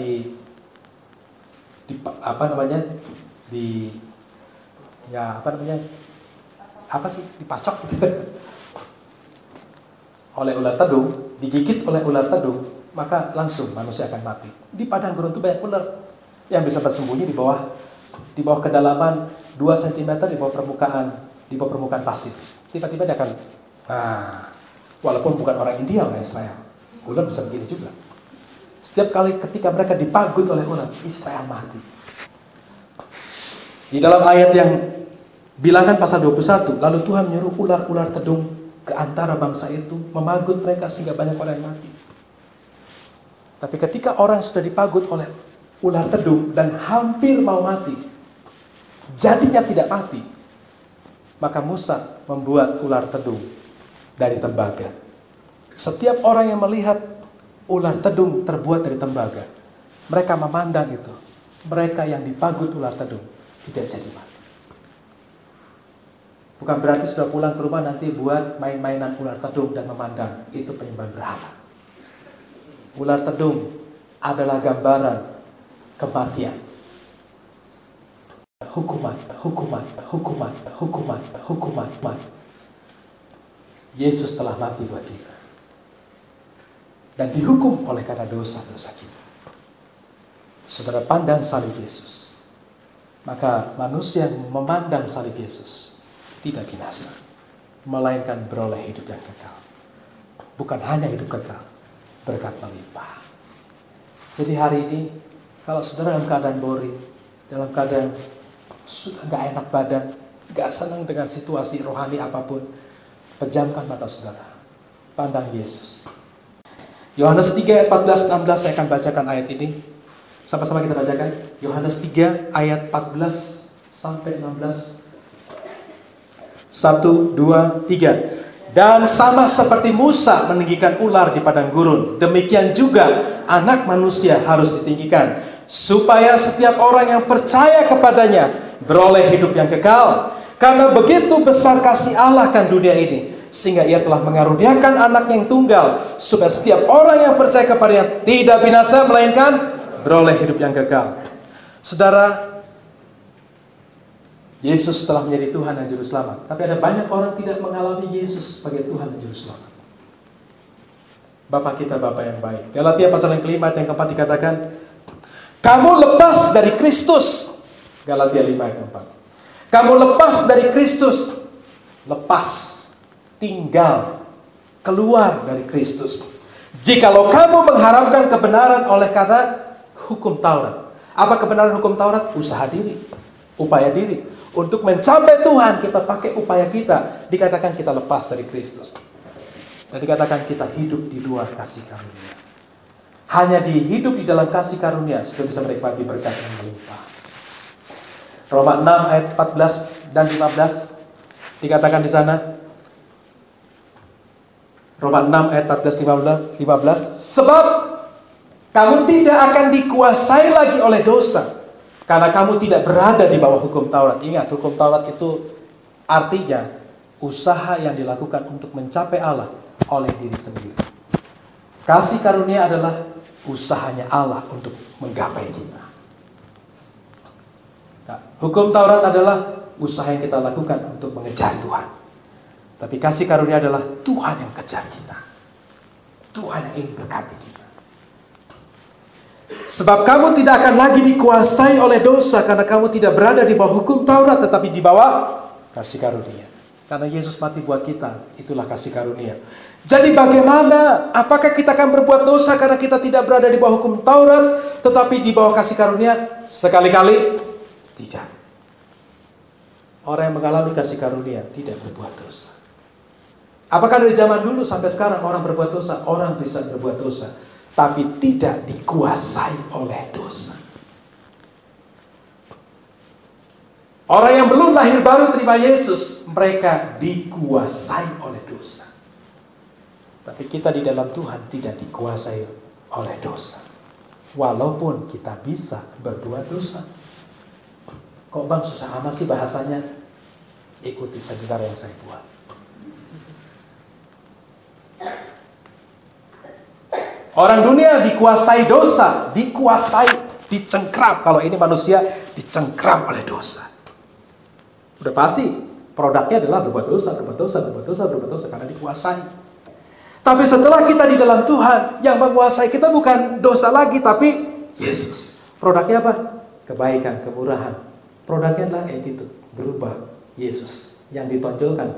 dipacok gitu. Oleh ular tedung, digigit oleh ular tedung, maka langsung manusia akan mati. Di padang gurun itu banyak ular yang bisa bersembunyi di bawah kedalaman 2 cm di bawah permukaan pasir. Tiba-tiba dia akan walaupun bukan orang India, orang Israel, ular bisa begini juga. Setiap kali ketika mereka dipagut oleh ular, Israel mati. Di dalam ayat yang Bilangan pasal 21, lalu Tuhan menyuruh ular-ular tedung ke antara bangsa itu, memagut mereka sehingga banyak orang yang mati. Tapi ketika orang sudah dipagut oleh ular tedung dan hampir mau mati, jadinya tidak mati, maka Musa membuat ular tedung dari tembaga. Setiap orang yang melihat ular tedung terbuat dari tembaga, mereka memandang itu. Mereka yang dipagut ular tedung tidak jadi mati. Bukan berarti sudah pulang ke rumah nanti buat main-mainan ular tedung dan memandang. Itu penyembahan berhala. Ular tedung adalah gambaran kematian. hukuman. Yesus telah mati buat kita. Dan dihukum oleh karena dosa-dosa kita. Saudara pandang salib Yesus. Maka manusia yang memandang salib Yesus tidak binasa. Melainkan beroleh hidup yang kekal. Bukan hanya hidup kekal, berkat melimpah. Jadi hari ini, kalau saudara dalam keadaan boring, dalam keadaan sudah gak enak badan, gak senang dengan situasi rohani apapun, pejamkan mata saudara. Pandang Yesus. Yohanes 3 ayat 14-16 saya akan bacakan ayat ini. Sama-sama kita bacakan. Yohanes 3 ayat 14 sampai 16. 1, 2, 3. Dan sama seperti Musa meninggikan ular di padang gurun, demikian juga anak manusia harus ditinggikan, supaya setiap orang yang percaya kepadanya beroleh hidup yang kekal. Karena begitu besar kasih Allah akan dunia ini, sehingga ia telah mengaruniakan anak yang tunggal, supaya setiap orang yang percaya kepadanya tidak binasa, melainkan beroleh hidup yang kekal. Saudara, Yesus telah menjadi Tuhan dan Juru Selamat. Tapi ada banyak orang tidak mengalami Yesus sebagai Tuhan dan Juru Selamat. Bapa kita, Bapa yang baik. Galatia pasal yang kelima, yang keempat dikatakan, kamu lepas dari Kristus. Galatia 5 ayat 4. Kamu lepas dari Kristus. Lepas, tinggal, keluar dari Kristus. Jikalau kamu mengharapkan kebenaran oleh karena hukum Taurat. Apa kebenaran hukum Taurat? Usaha diri, upaya diri. Untuk mencapai Tuhan kita pakai upaya kita. Dikatakan kita lepas dari Kristus. Dan dikatakan kita hidup di luar kasih karunia. Hanya hidup di dalam kasih karunia sudah bisa menikmati berkat yang melimpah. Roma 6 ayat 14 dan 15 dikatakan di sana. Roma 6 ayat 14 15. Sebab kamu tidak akan dikuasai lagi oleh dosa. Karena kamu tidak berada di bawah hukum Taurat. Ingat, hukum Taurat itu artinya usaha yang dilakukan untuk mencapai Allah oleh diri sendiri. Kasih karunia adalah usahanya Allah untuk menggapai kita. Nah, hukum Taurat adalah usaha yang kita lakukan untuk mengejar Tuhan. Tapi kasih karunia adalah Tuhan yang kejar kita. Tuhan yang ingin berkati kita. Sebab kamu tidak akan lagi dikuasai oleh dosa, karena kamu tidak berada di bawah hukum Taurat, tetapi di bawah kasih karunia. Karena Yesus mati buat kita, itulah kasih karunia. Jadi bagaimana? Apakah kita akan berbuat dosa karena kita tidak berada di bawah hukum Taurat, tetapi di bawah kasih karunia? Sekali-kali tidak. Orang yang mengalami kasih karunia tidak berbuat dosa. Apakah dari zaman dulu sampai sekarang orang berbuat dosa? Orang bisa berbuat dosa, tapi tidak dikuasai oleh dosa. Orang yang belum lahir baru terima Yesus, mereka dikuasai oleh dosa. Tapi kita di dalam Tuhan tidak dikuasai oleh dosa. Walaupun kita bisa berbuat dosa. Kok bang susah amat sih bahasanya? Ikuti sebentar yang saya buat. Orang dunia dikuasai dosa, dicengkram. Kalau ini manusia dicengkram oleh dosa. Udah pasti produknya adalah berbuat dosa karena dikuasai. Tapi setelah kita di dalam Tuhan, yang menguasai kita bukan dosa lagi, tapi Yesus. Produknya apa? Kebaikan, kemurahan. Produknya adalah attitude, berubah Yesus yang ditonjolkan,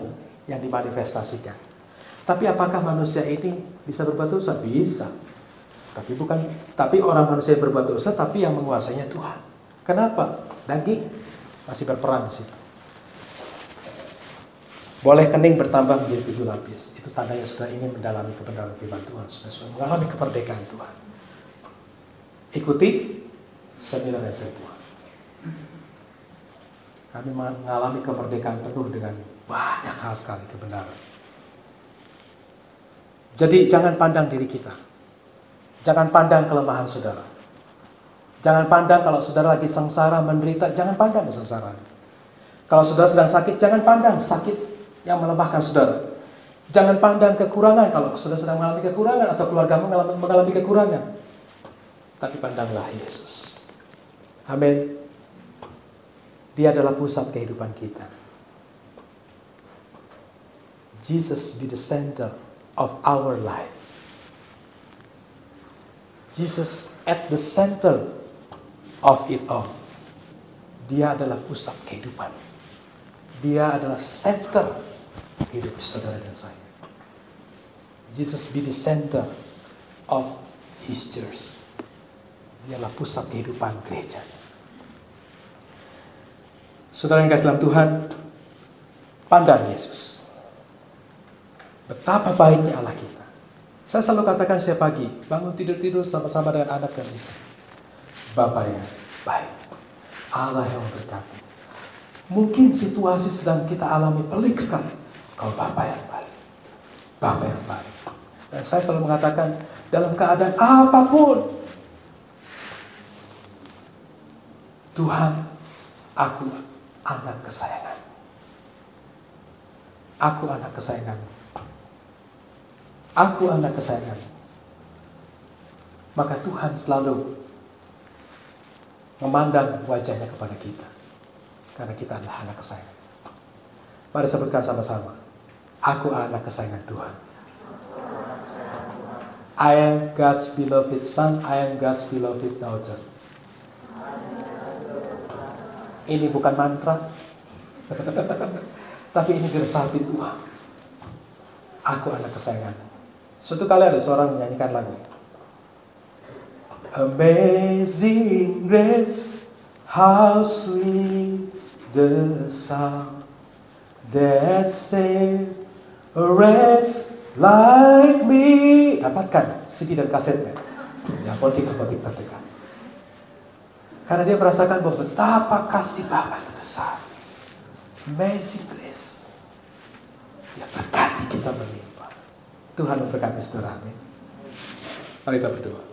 yang dimanifestasikan. Tapi apakah manusia ini bisa berbuat dosa? Bisa. Tapi orang manusia yang berbuat dosa, tapi yang menguasainya Tuhan. Kenapa? Daging masih berperan di situ. Boleh kening bertambah menjadi 7 lapis. Itu tandanya sudah ingin mendalami kebenaran firman Tuhan, sudah mengalami kemerdekaan Tuhan. Ikuti seminar yang saya buat. Kami mengalami kemerdekaan penuh dengan banyak hal sekali kebenaran. Jadi jangan pandang diri kita. Jangan pandang kelemahan saudara. Jangan pandang kalau saudara lagi sengsara, menderita, jangan pandang kesengsaraan. Kalau saudara sedang sakit, jangan pandang sakit yang melemahkan saudara. Jangan pandang kekurangan kalau saudara sedang mengalami kekurangan atau keluargamu mengalami kekurangan. Tapi pandanglah Yesus. Amin. Dia adalah pusat kehidupan kita. Jesus be the center of our life. Jesus at the center of it all. Dia adalah pusat kehidupan. Dia adalah center hidup saudara dan saya. Jesus be the center of His church. Dialah pusat kehidupan gereja. Saudara yang kasih dalam Tuhan, pandang Yesus. Betapa baiknya Allah kita. Saya selalu katakan setiap pagi, bangun tidur-tidur sama-sama dengan anak dan istri. Bapa yang baik, Allah yang memberkati. Mungkin situasi sedang kita alami pelik sekali. Kalau Bapa yang baik, Bapa yang baik. Dan saya selalu mengatakan, dalam keadaan apapun, Tuhan, aku anak kesayangan. Aku anak kesayangan. Aku anak kesayangan. Maka Tuhan selalu memandang wajahnya kepada kita. Karena kita adalah anak kesayangan. Mari sebutkan sama-sama. Aku anak kesayangan Tuhan. I am God's beloved son. I am God's beloved daughter. Ini bukan mantra. Tapi ini diresapi Tuhan. Aku anak kesayangan. Suatu kali ada seorang menyanyikan lagu. Amazing grace, how sweet the sound that saved a wretch like me. Dapatkan CD dan kasetnya. Ya, apotik terdekat. Karena dia merasakan bahwa betapa kasih Bapa itu besar. Amazing grace. Dia berkati kita berlimpah. Tuhan memberkati saudara. Amin. Mari kita berdoa.